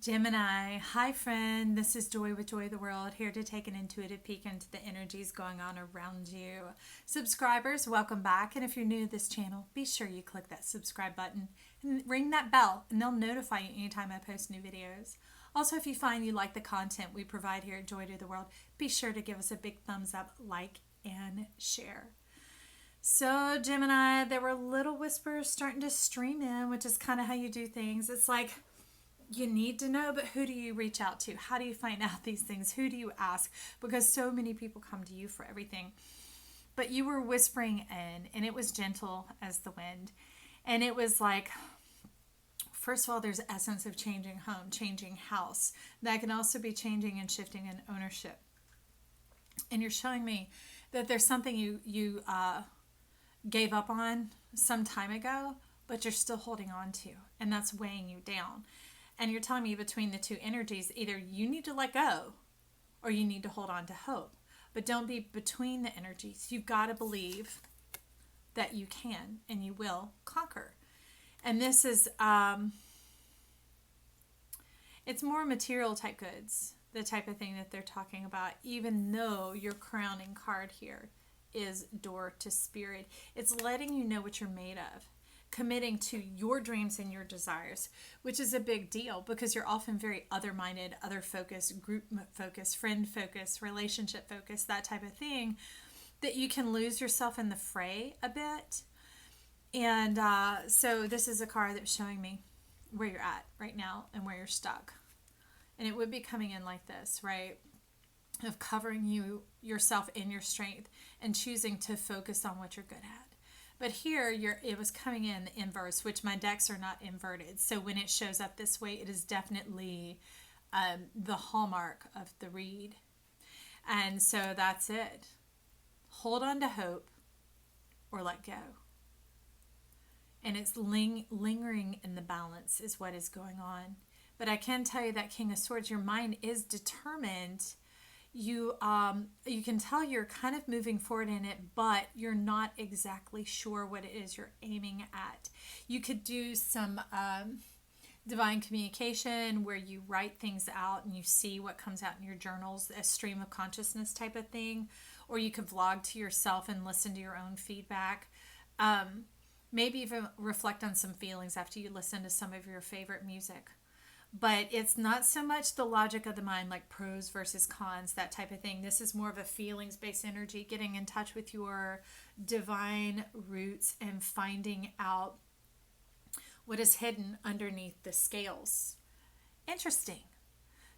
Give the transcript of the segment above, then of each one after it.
Gemini, hi friend, this is Joy with Joy of the World, here to take an intuitive peek into the energies going on around you. Subscribers, welcome back, and if you're new to this channel, be sure you click that subscribe button and ring that bell, and they'll notify you anytime I post new videos. Also, if you find you like the content we provide here at Joy to the World, be sure to give us a big thumbs up, like, and share. So, Gemini, there were little whispers starting to stream in, which is kind of how you do things. It's like, you need to know, but who do you reach out to? How do you find out these things? Who do you ask? Because so many people come to you for everything. But you were whispering in, and it was gentle as the wind. And it was like, first of all, there's essence of changing home, changing house. That can also be changing and shifting in ownership. And you're showing me that there's something you gave up on some time ago, but you're still holding on to. And that's weighing you down. And you're telling me between the two energies, either you need to let go or you need to hold on to hope. But don't be between the energies. You've got to believe that you can and you will conquer. And this is, it's more material type goods, the type of thing that they're talking about, even though your crowning card here is door to spirit. It's letting you know what you're made of. Committing to your dreams and your desires, which is a big deal because you're often very other-minded, other-focused, group-focused, friend-focused, relationship-focused, that type of thing, that you can lose yourself in the fray a bit. And so this is a card that's showing me where you're at right now and where you're stuck. And it would be coming in like this, right? Of covering yourself in your strength and choosing to focus on what you're good at. But here, it was coming in the inverse, which my decks are not inverted. So when it shows up this way, it is definitely the hallmark of the read. And so that's it. Hold on to hope or let go. And it's lingering in the balance is what is going on. But I can tell you that King of Swords, your mind is determined. You can tell you're kind of moving forward in it, but you're not exactly sure what it is you're aiming at. You could do some divine communication where you write things out and you see what comes out in your journals, a stream of consciousness type of thing, or you could vlog to yourself and listen to your own feedback. Maybe even reflect on some feelings after you listen to some of your favorite music. But it's not so much the logic of the mind, like pros versus cons, that type of thing. This is more of a feelings-based energy, getting in touch with your divine roots and finding out what is hidden underneath the scales. Interesting.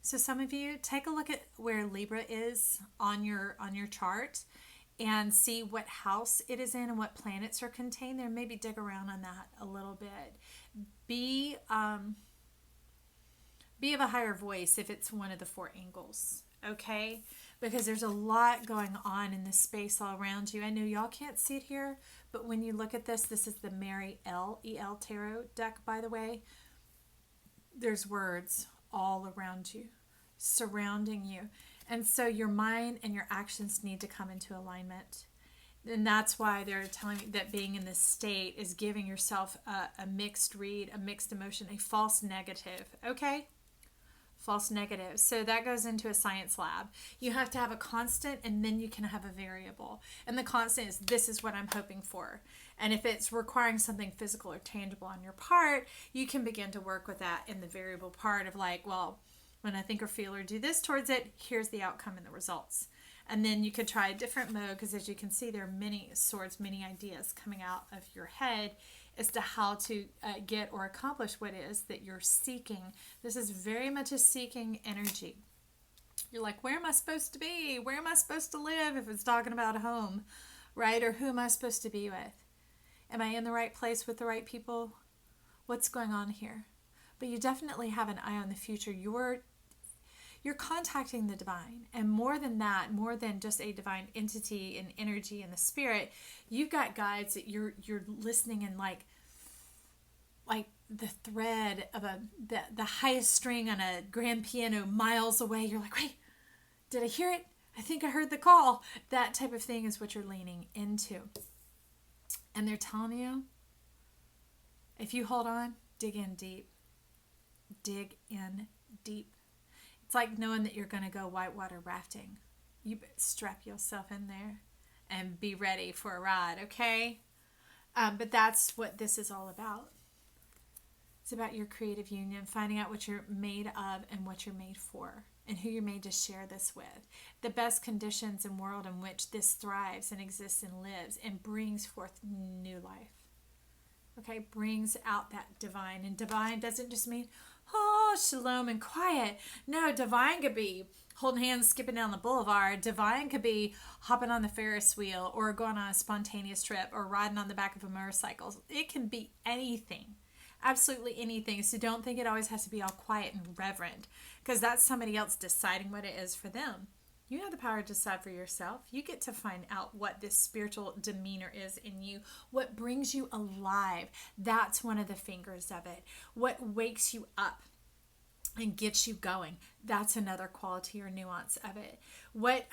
So some of you, take a look at where Libra is on your chart and see what house it is in and what planets are contained there. Maybe dig around on that a little bit. Be of a higher voice if it's one of the four angles, okay? Because there's a lot going on in this space all around you. I know y'all can't see it here, but when you look at this, this is the Mary L. E.L. Tarot deck, by the way. There's words all around you, surrounding you. And so your mind and your actions need to come into alignment. And that's why they're telling you that being in this state is giving yourself a mixed read, a mixed emotion, a false negative, okay? False negative. So that goes into a science lab. You have to have a constant and then you can have a variable. And the constant is, this is what I'm hoping for. And if it's requiring something physical or tangible on your part, you can begin to work with that in the variable part of like, well, when I think or feel or do this towards it, here's the outcome and the results. And then you could try a different mode because as you can see, there are many swords, many ideas coming out of your head as to how to get or accomplish what it is that you're seeking. This is very much a seeking energy. You're like, where am I supposed to be? Where am I supposed to live if it's talking about a home, right? Or who am I supposed to be with? Am I in the right place with the right people? What's going on here? But you definitely have an eye on the future. You're contacting the divine, and more than that, more than just a divine entity and energy and the spirit, you've got guides that you're listening in like the thread of the highest string on a grand piano miles away. You're like, wait, did I hear it? I think I heard the call. That type of thing is what you're leaning into. And they're telling you, if you hold on, dig in deep. Dig in deep. It's like knowing that you're going to go whitewater rafting. You strap yourself in there and be ready for a ride, okay? But that's what this is all about. It's about your creative union, finding out what you're made of and what you're made for, and who you're made to share this with. The best conditions and world in which this thrives and exists and lives and brings forth new life. Okay, brings out that divine. And divine doesn't just mean, oh, shalom and quiet. No, divine could be holding hands, skipping down the boulevard. Divine could be hopping on the Ferris wheel or going on a spontaneous trip or riding on the back of a motorcycle. It can be anything. Absolutely anything. So don't think it always has to be all quiet and reverent, because that's somebody else deciding what it is for them. You have the power to decide for yourself. You get to find out what this spiritual demeanor is in you, what brings you alive. That's one of the fingers of it. What wakes you up and gets you going. That's another quality or nuance of it. What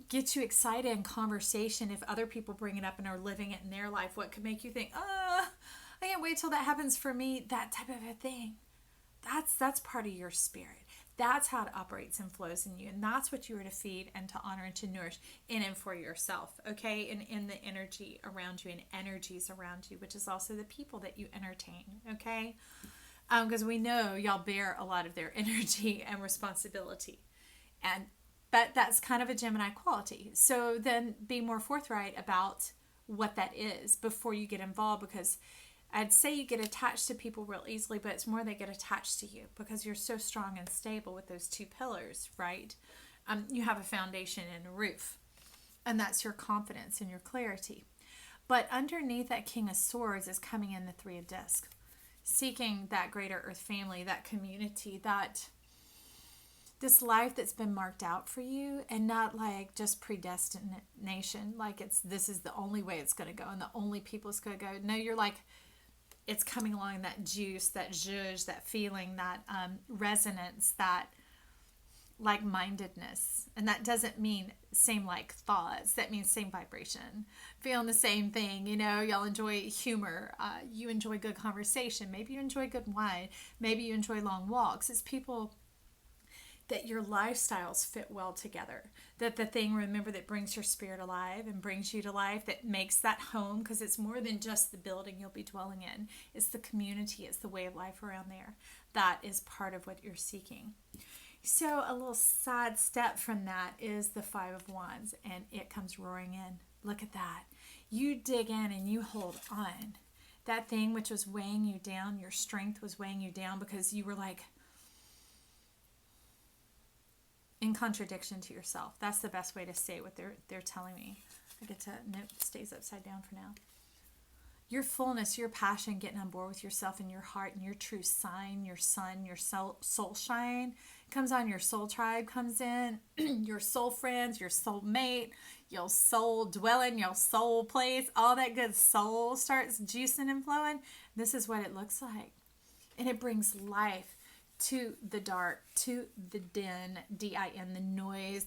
gets you excited in conversation if other people bring it up and are living it in their life? What could make you think, I can't wait till that happens for me, that type of a thing. That's part of your spirit. That's how it operates and flows in you. And that's what you are to feed and to honor and to nourish in and for yourself, okay? And in the energy around you and energies around you, which is also the people that you entertain, okay? Because we know y'all bear a lot of their energy and responsibility. But that's kind of a Gemini quality. So then be more forthright about what that is before you get involved, because I'd say you get attached to people real easily, but it's more they get attached to you because you're so strong and stable with those two pillars, right? You have a foundation and a roof, and that's your confidence and your clarity. But underneath that King of Swords is coming in the Three of Discs, seeking that greater earth family, that community, that this life that's been marked out for you, and not like just predestination, like this is the only way it's going to go and the only people it's going to go. No, you're like, it's coming along, that juice, that zhuzh, that feeling, that resonance, that like-mindedness. And that doesn't mean same like thoughts. That means same vibration. Feeling the same thing. You know, y'all enjoy humor. You enjoy good conversation. Maybe you enjoy good wine. Maybe you enjoy long walks. It's people that your lifestyles fit well together. That the thing, remember, that brings your spirit alive and brings you to life, that makes that home, because it's more than just the building you'll be dwelling in. It's the community. It's the way of life around there. That is part of what you're seeking. So a little side step from that is the Five of Wands, and it comes roaring in. Look at that. You dig in and you hold on. That thing which was weighing you down, your strength was weighing you down because you were like in contradiction to yourself. That's the best way to say what they're telling me. I get to, nope, stays upside down for now. Your fullness, your passion, getting on board with yourself and your heart and your true sign, your sun, your soul shine comes on. Your soul tribe comes in, your soul friends, your soul mate, your soul dwelling, your soul place, all that good soul starts juicing and flowing. This is what it looks like. And it brings life to the dark, to the din, D-I-N, the noise,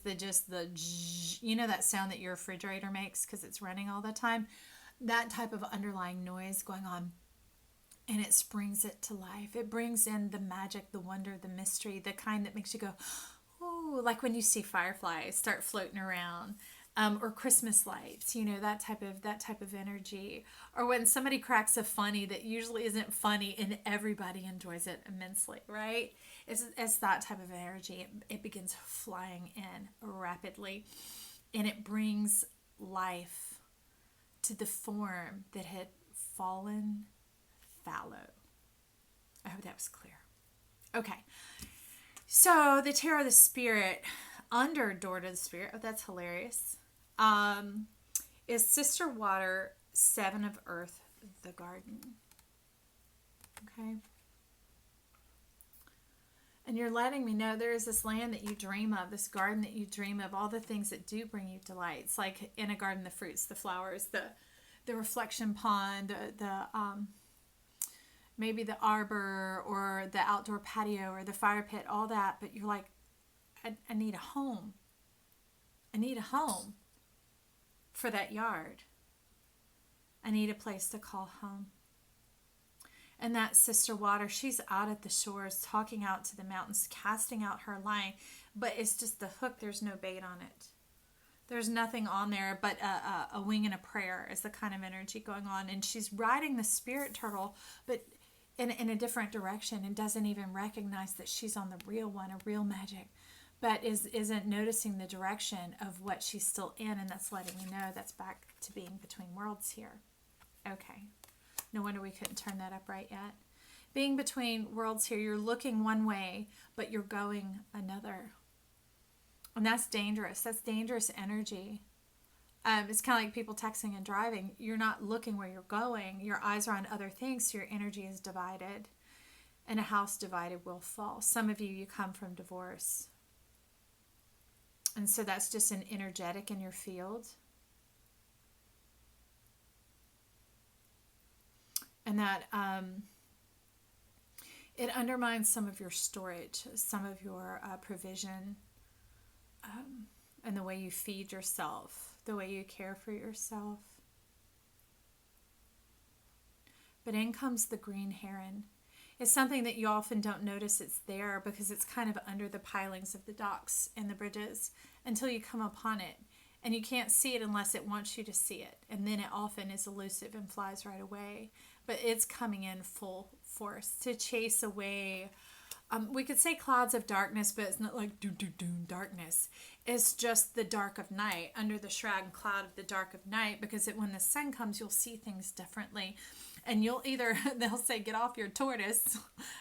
you know that sound that your refrigerator makes because it's running all the time? That type of underlying noise going on, and it brings it to life. It brings in the magic, the wonder, the mystery, the kind that makes you go, oh, like when you see fireflies start floating around, or Christmas lights, you know, that type of energy, or when somebody cracks a funny that usually isn't funny and everybody enjoys it immensely, right? It's that type of energy. It begins flying in rapidly, and it brings life to the form that had fallen fallow. I hope that was clear. Okay. So the Tarot of the Spirit, under Door to the Spirit, oh, that's hilarious, is Sister Water, Seven of Earth, the Garden. Okay. And you're letting me know there is this land that you dream of, this garden that you dream of, all the things that do bring you delight. It's like in a garden, the fruits, the flowers, the reflection pond, the maybe the arbor or the outdoor patio or the fire pit, all that. But you're like, I need a home. I need a home for that yard. I need a place to call home. And that sister water, she's out at the shores, talking out to the mountains, casting out her line. But it's just the hook. There's no bait on it. There's nothing on there but a wing and a prayer is the kind of energy going on. And she's riding the spirit turtle, but in a different direction, and doesn't even recognize that she's on the real one, a real magic, but isn't noticing the direction of what she's still in. And that's letting you know that's back to being between worlds here. Okay. No wonder we couldn't turn that up right yet. Being between worlds here, you're looking one way, but you're going another. And that's dangerous. That's dangerous energy. It's kind of like people texting and driving. You're not looking where you're going. Your eyes are on other things, so your energy is divided. And a house divided will fall. Some of you come from divorce. And so that's just an energetic in your field. And that it undermines some of your storage, some of your provision, and the way you feed yourself, the way you care for yourself. But in comes the green heron. It's something that you often don't notice it's there because it's kind of under the pilings of the docks and the bridges until you come upon it. And you can't see it unless it wants you to see it. And then it often is elusive and flies right away. But it's coming in full force to chase away. We could say clouds of darkness, but it's not like doom darkness. It's just the dark of night, under the shroud and cloud of the dark of night, because when the sun comes, you'll see things differently. And you'll either, they'll say, get off your tortoise.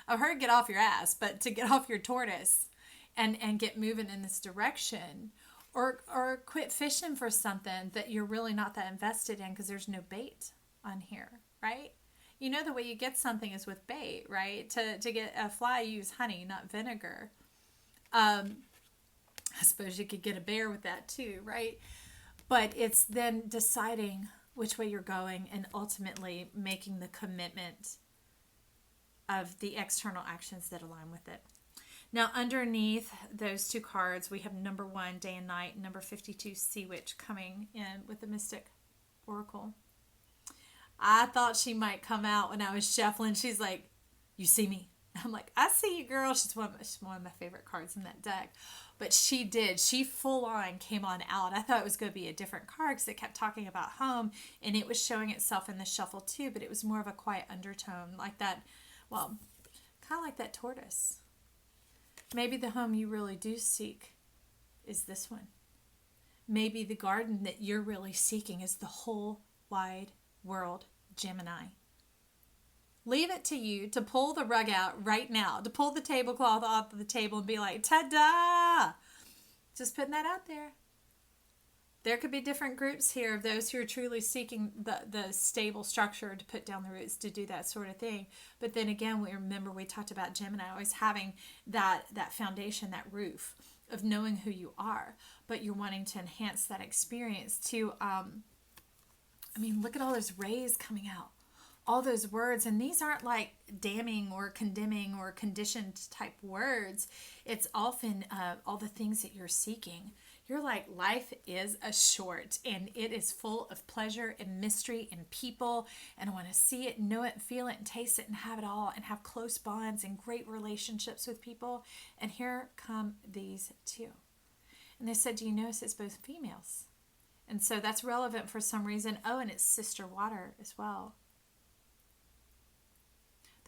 I've heard get off your ass, but to get off your tortoise and get moving in this direction. Or quit fishing for something that you're really not that invested in because there's no bait on here, right? You know the way you get something is with bait, right? To get a fly, you use honey, not vinegar. I suppose you could get a bear with that too, right? But it's then deciding which way you're going and ultimately making the commitment of the external actions that align with it. Now, underneath those two cards, we have number 1, Day and Night, and number 52, Sea Witch, coming in with the Mystic Oracle. I thought she might come out when I was shuffling. She's like, you see me? I'm like, I see you, girl. She's one of my favorite cards in that deck. But she did. She full on came on out. I thought it was going to be a different card because it kept talking about home, and it was showing itself in the shuffle too, but it was more of a quiet undertone like that. Well, kind of like that tortoise. Maybe the home you really do seek is this one. Maybe the garden that you're really seeking is the whole wide world, Gemini. Leave it to you to pull the rug out right now, to pull the tablecloth off the table and be like, ta-da! Just putting that out there. There could be different groups here of those who are truly seeking the stable structure to put down the roots to do that sort of thing. But then again, we talked about Gemini always having that foundation, that roof of knowing who you are. But you're wanting to enhance that experience to, look at all those rays coming out. All those words, and these aren't like damning or condemning or conditioned type words. It's often all the things that you're seeking. You're like, life is a short, and it is full of pleasure and mystery and people, and I want to see it, know it, feel it, and taste it, and have it all, and have close bonds and great relationships with people. And here come these two. And they said, do you notice it's both females? And so that's relevant for some reason. Oh, and it's sister water as well.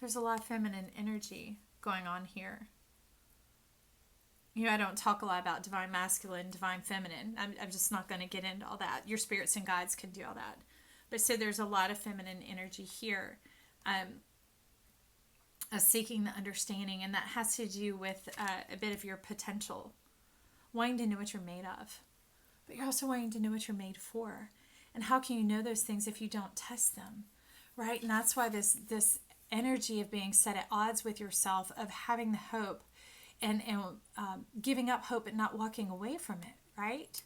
There's a lot of feminine energy going on here. I don't talk a lot about divine masculine, divine feminine. I'm just not going to get into all that. Your spirits and guides can do all that. But so there's a lot of feminine energy here. Seeking the understanding, and that has to do with a bit of your potential. Wanting to know what you're made of. But you're also wanting to know what you're made for. And how can you know those things if you don't test them? Right? And that's why this energy of being set at odds with yourself, of having the hope, and giving up hope but not walking away from it, right?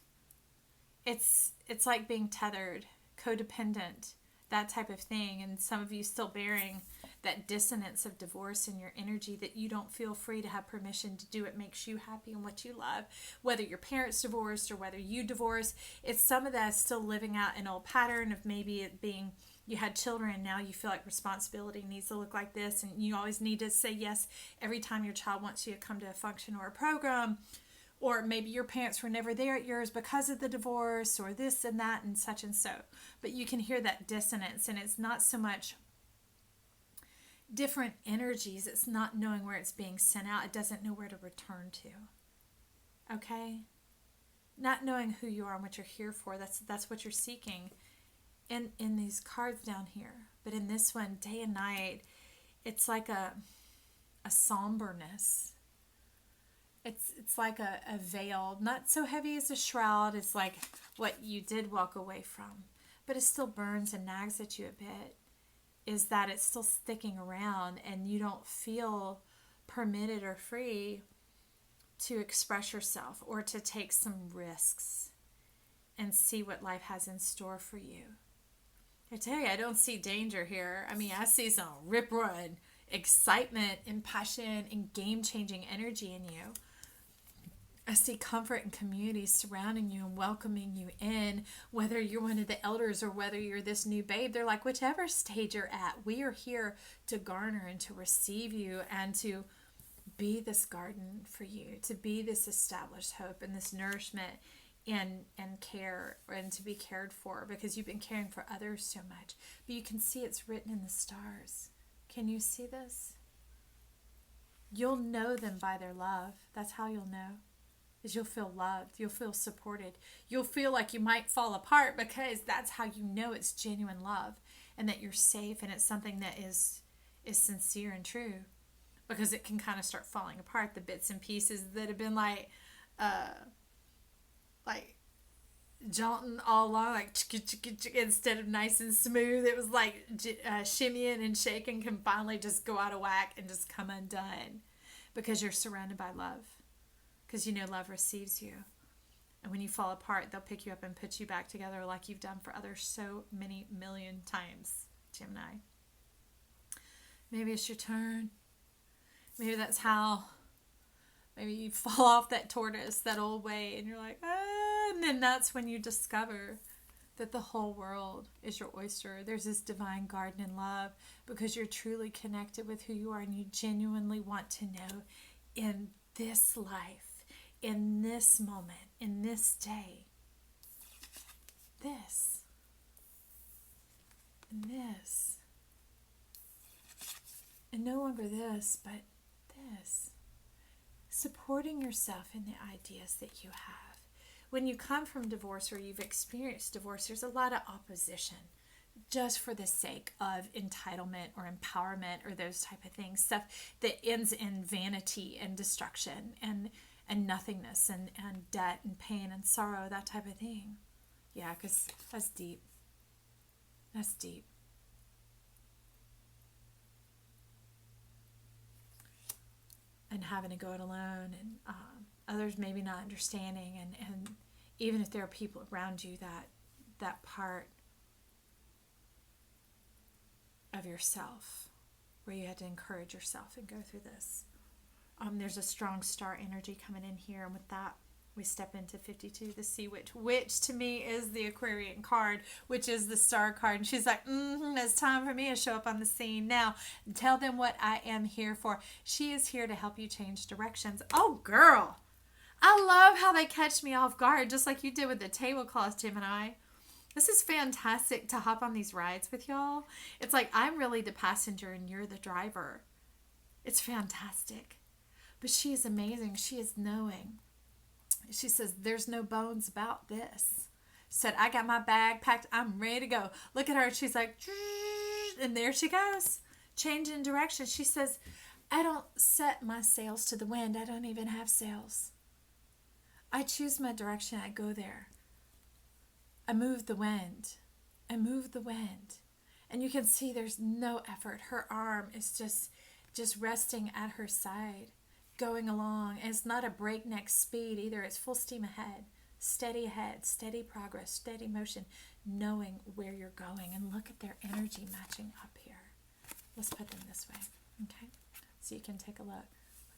It's like being tethered, codependent, that type of thing. And some of you still bearing that dissonance of divorce in your energy, that you don't feel free to have permission to do what makes you happy and what you love. Whether your parents divorced or whether you divorce, it's some of that is still living out an old pattern of maybe it being You had children and now you feel like responsibility needs to look like this, and you always need to say yes every time your child wants you to come to a function or a program. Or maybe your parents were never there at yours because of the divorce, or this and that and such and so. But you can hear that dissonance, and it's not so much different energies. It's not knowing where it's being sent out. It doesn't know where to return to. Okay? Not knowing who you are and what you're here for. That's what you're seeking in these cards down here. But in this one, day and night, it's like a somberness. It's like a veil, not so heavy as a shroud. It's like what you did walk away from, but it still burns and nags at you a bit, is that it's still sticking around and you don't feel permitted or free to express yourself or to take some risks and see what life has in store for you. I tell you, I don't see danger here. I mean, I see some rip-roaring excitement and passion and game-changing energy in you. I see comfort and community surrounding you and welcoming you in, whether you're one of the elders or whether you're this new babe. They're like, whichever stage you're at, we are here to garner and to receive you and to be this garden for you, to be this established hope and this nourishment and care, and to be cared for, because you've been caring for others so much. But you can see it's written in the stars. Can you see this? You'll know them by their love. That's how you'll know. Is you'll feel loved, you'll feel supported, you'll feel like you might fall apart, because that's how you know it's genuine love and that you're safe, and it's something that is sincere and true, because it can kind of start falling apart, the bits and pieces that have been like jaunting all along, like instead of nice and smooth, it was like shimmying and shaking, can finally just go out of whack and just come undone, because you're surrounded by love. Because you know love receives you. And when you fall apart, they'll pick you up and put you back together like you've done for others so many million times, Gemini. Maybe it's your turn. Maybe that's how. Maybe you fall off that tortoise, that old way, and you're like, ah. And then that's when you discover that the whole world is your oyster. There's this divine garden in love, because you're truly connected with who you are, and you genuinely want to know in this life, in this moment, in this day, this, and this, and no longer this, but this. Supporting yourself in the ideas that you have. When you come from divorce or you've experienced divorce, there's a lot of opposition, just for the sake of entitlement or empowerment or those type of things, stuff that ends in vanity and destruction and nothingness and debt and pain and sorrow, that type of thing. Yeah, because that's deep. That's deep. And having to go it alone, and others maybe not understanding, and even if there are people around you, that part of yourself where you had to encourage yourself and go through this. There's a strong star energy coming in here, and with that we step into 52, the Sea Witch, which to me is the Aquarian card, which is the star card. And she's like, it's time for me to show up on the scene now. Tell them what I am here for. She is here to help you change directions. Oh, girl. I love how they catch me off guard, just like you did with the tablecloth, Gemini. This is fantastic to hop on these rides with y'all. It's like I'm really the passenger and you're the driver. It's fantastic. But she is amazing. She is knowing. She says, there's no bones about this. Said, I got my bag packed. I'm ready to go. Look at her. She's like, and there she goes. Changing direction. She says, I don't set my sails to the wind. I don't even have sails. I choose my direction. I go there. I move the wind. I move the wind. And you can see there's no effort. Her arm is just resting at her side, going along. And it's not a breakneck speed either. It's full steam ahead, steady progress, steady motion, knowing where you're going. And look at their energy matching up here. Let's put them this way, okay? So you can take a look.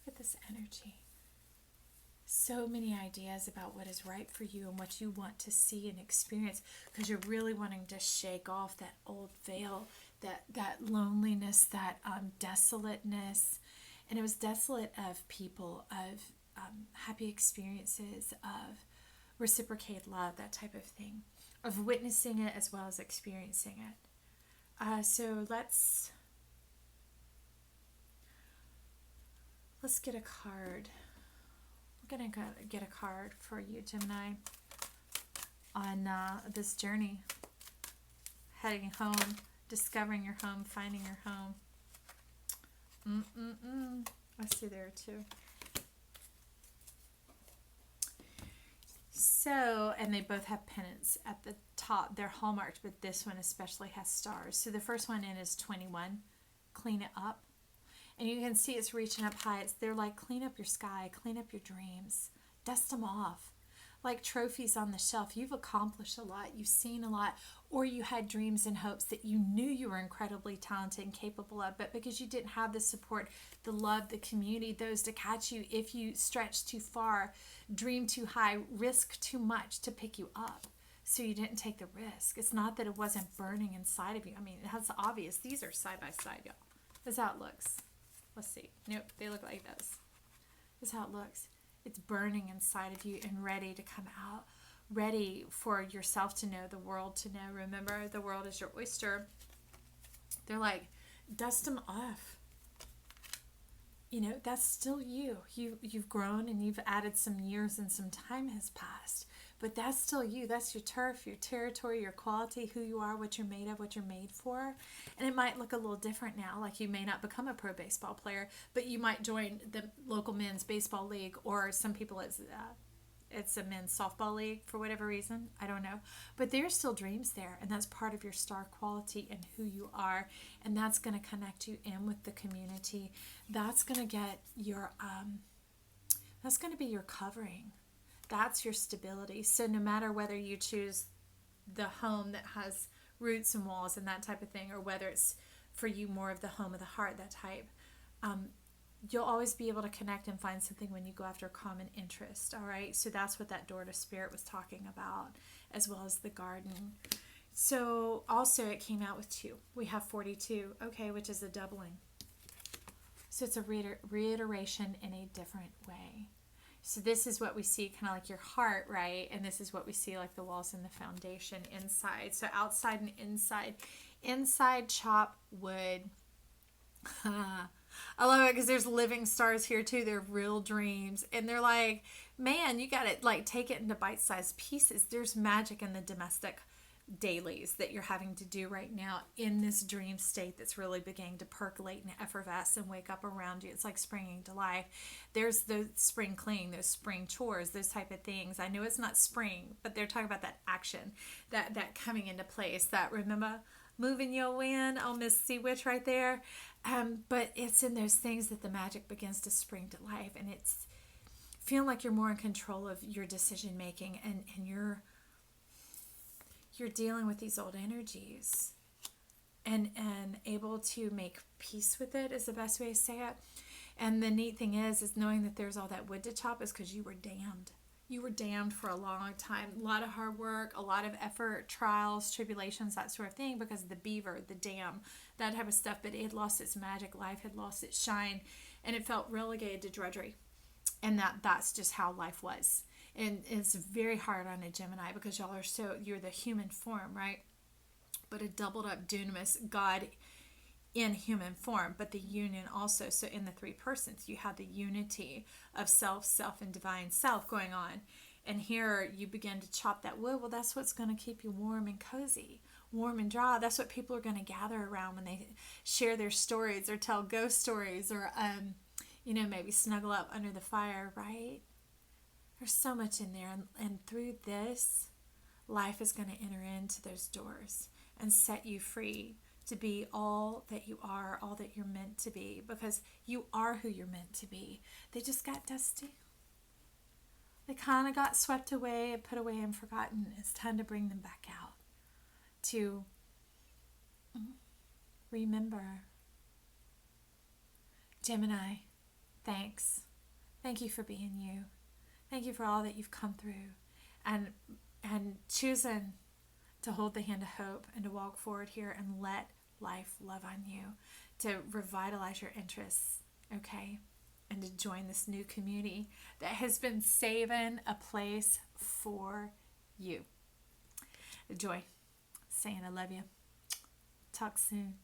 Look at this energy. so many ideas about what is right for you and what you want to see and experience, because you're really wanting to shake off that old veil, that loneliness, that desolateness. And it was desolate of people, of happy experiences, of reciprocated love, that type of thing, of witnessing it as well as experiencing it. So let's get a card. We're going to get a card for you, Gemini, on this journey. Heading home, discovering your home, finding your home. I see there too. So, and they both have pennants at the top. They're hallmarked, but this one especially has stars. So the first one in is 21. Clean it up. And you can see it's reaching up high. They're like, clean up your sky, clean up your dreams, dust them off. Like trophies on the shelf. You've accomplished a lot. You've seen a lot. Or you had dreams and hopes that you knew you were incredibly talented and capable of, but because you didn't have the support, the love, the community, those to catch you if you stretched too far, dream too high, risk too much to pick you up. So you didn't take the risk. It's not that it wasn't burning inside of you. I mean, that's obvious. These are side by side, y'all. This is how it looks. Let's see. Nope, they look like this. This is how it looks. It's burning inside of you and ready to come out. Ready for yourself to know, the world to know. Remember, the world is your oyster. They're like, dust them off. You know, that's still you. You've grown and you've added some years and some time has passed. But that's still you. That's your turf, your territory, your quality, who you are, what you're made of, what you're made for. And it might look a little different now. Like you may not become a pro baseball player, but you might join the local men's baseball league, or some people it's a men's softball league for whatever reason. I don't know. But there's still dreams there. And that's part of your star quality and who you are. And that's going to connect you in with the community. That's going to get your, that's going to be your covering. That's your stability. So no matter whether you choose the home that has roots and walls and that type of thing, or whether it's for you more of the home of the heart, that type, you'll always be able to connect and find something when you go after a common interest. All right. So that's what that door to spirit was talking about, as well as the garden. So also it came out with 2. We have 42. Okay. Which is a doubling. So it's a reiteration in a different way. So this is what we see, kind of like your heart, right? And this is what we see like the walls and the foundation inside. So outside and inside. Inside, chop wood. I love it because there's living stars here too. They're real dreams. And they're like, man, you got to like take it into bite-sized pieces. There's magic in the domestic dailies that you're having to do right now in this dream state that's really beginning to percolate and effervesce and wake up around you. It's like springing to life. There's the spring cleaning, those spring chores, those type of things. I know it's not spring, but they're talking about that action, that coming into place, that, remember, moving your wind on Miss Sea Witch right there. But it's in those things that the magic begins to spring to life, and it's feeling like you're more in control of your decision making, and you're dealing with these old energies and able to make peace with it is the best way to say it. And the neat thing is knowing that there's all that wood to chop is because you were damned. You were damned for a long time. A lot of hard work, a lot of effort, trials, tribulations, that sort of thing, because of the beaver, the dam, that type of stuff. But it had lost its magic. Life had lost its shine, and it felt relegated to drudgery. And that's just how life was. And it's very hard on a Gemini because y'all are you're the human form, right? But a doubled up dunamis, God in human form, but the union also. So in the 3 persons, you have the unity of self, and divine self going on. And here you begin to chop that wood. Well, that's what's going to keep you warm and cozy, warm and dry. That's what people are going to gather around when they share their stories or tell ghost stories, or, maybe snuggle up under the fire, right? There's so much in there. And through this, life is going to enter into those doors and set you free to be all that you are, all that you're meant to be, because you are who you're meant to be. They just got dusty. They kind of got swept away and put away and forgotten. It's time to bring them back out to remember. Gemini, thanks. Thank you for being you. Thank you for all that you've come through and choosing to hold the hand of hope and to walk forward here and let life love on you, to revitalize your interests, okay? And to join this new community that has been saving a place for you. Joy, saying I love you. Talk soon.